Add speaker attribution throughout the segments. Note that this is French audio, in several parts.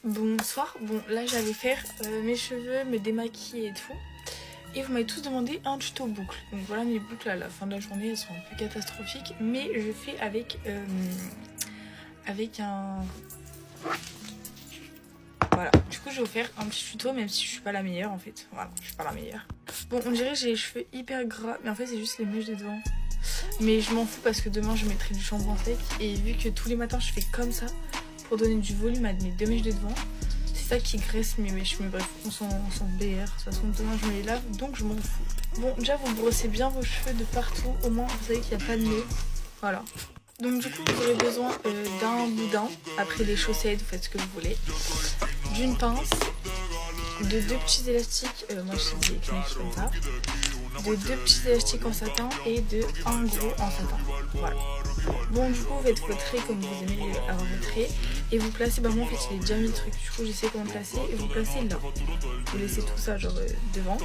Speaker 1: Bonsoir, bon là j'allais faire mes cheveux, me démaquiller et tout. Et vous m'avez tous demandé un tuto boucle. Donc voilà mes boucles à la fin de la journée, elles sont un peu catastrophiques. Mais je fais avec un... Voilà, du coup je vais vous faire un petit tuto même si je suis pas la meilleure en fait. Voilà, je suis pas la meilleure. Bon on dirait que j'ai les cheveux hyper gras, mais en fait c'est juste les mèches de devant. Mais je m'en fous parce que demain je mettrai du shampoing sec. Et vu que tous les matins je fais comme ça, pour donner du volume à mes deux mèches de devant, c'est ça qui graisse mes mèches. Mais bref, on s'en BR. De toute façon, demain je me les lave, donc je m'en fous. Bon, déjà vous brossez bien vos cheveux de partout, au moins vous savez qu'il n'y a pas de nœud. Voilà. Donc du coup vous aurez besoin d'un boudin, après les chaussettes, vous faites ce que vous voulez, d'une pince, de deux petits élastiques, moi je sais des knives comme ça, de deux petits élastiques en satin et de un gros en satin. Voilà. Bon du coup vous faites vos traits comme vous aimez avoir vos traits et vous placez, bah moi en fait j'ai déjà mis le truc, du coup j'essaie comment le placer et vous placez là. Vous laissez tout ça genre devant.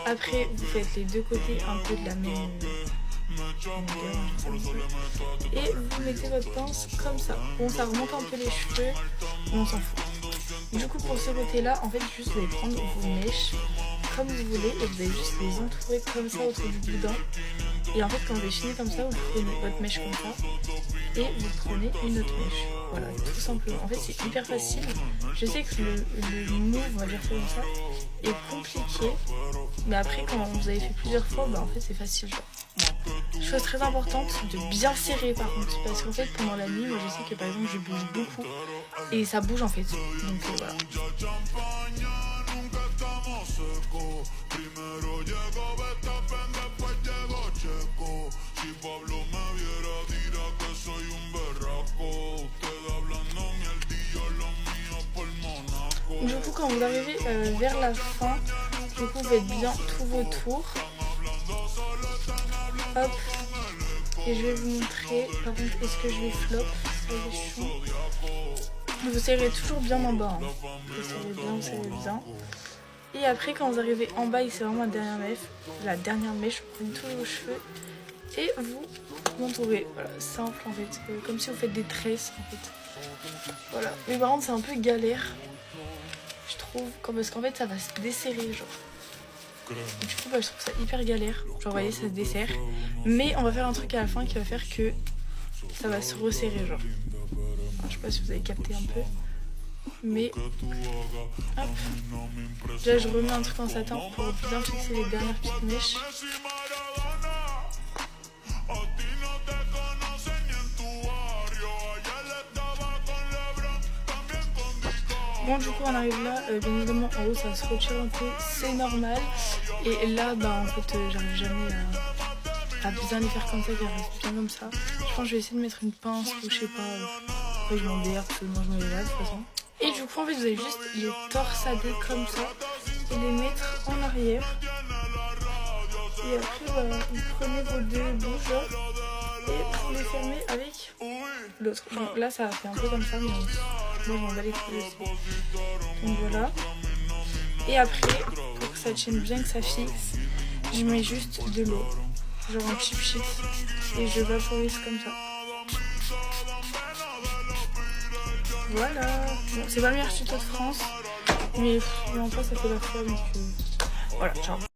Speaker 1: Après vous faites les deux côtés un peu de la même et vous mettez votre pince comme ça. Bon ça remonte un peu les cheveux, mais on s'en fout. Du coup pour ce côté là en fait juste vous allez prendre vos mèches comme vous voulez et vous allez juste les entourer comme ça autour du boudin. Et en fait quand vous avez fini comme ça vous prenez votre mèche comme ça et vous prenez une autre mèche. Voilà, tout simplement. En fait c'est hyper facile. Je sais que le move, on va dire ça comme ça, est compliqué. Mais après quand vous avez fait plusieurs fois, bah en fait c'est facile genre. Chose très importante, de bien serrer par contre. Parce qu'en fait pendant la nuit, moi je sais que par exemple je bouge beaucoup. Et ça bouge en fait. Donc voilà. Du coup quand vous arrivez vers la fin, du coup vous faites bien tous vos tours. Hop. Et je vais vous montrer par contre est-ce que je vais flop. Ça va être chaud. Vous serrez toujours bien en bas. Hein. Vous serrez bien. Et après quand vous arrivez en bas et c'est vraiment la dernière mèche, vous prenez tous vos cheveux et vous entourez. Voilà, simple en fait. Comme si vous faites des tresses en fait. Voilà. Mais par contre c'est un peu galère. Je trouve, parce qu'en fait ça va se desserrer genre. Et du coup bah, je trouve ça hyper galère. Genre vous voyez ça se desserre. Mais on va faire un truc à la fin qui va faire que ça va se resserrer genre. Enfin, je sais pas si vous avez capté un peu. Mais hop. Déjà je remets un truc en satin pour bien fixer les dernières petites mèches. Bon du coup on arrive là, bien évidemment en haut ça se retire un peu, c'est normal. Et là bah en fait j'arrive jamais à bien les faire comme ça, qu'elles restent bien comme ça. Je pense que je vais essayer de mettre une pince ou je sais pas, après je m'en déhère parce que moi je me les lave de toute façon. Et du coup en fait vous allez juste les torsader comme ça et les mettre en arrière. Et après bah, vous prenez vos deux bouches et vous les fermez avec l'autre. Bon là ça fait un peu comme ça mais moi je m'en bats les couilles aussi. Donc voilà. Et après pour que ça tienne bien, que ça fixe, je mets juste de l'eau. Genre un cheap sheet et je vaporise comme ça. Voilà. Bon, c'est pas le meilleur tuto de France, mais en fait ça fait la foi donc voilà, ciao.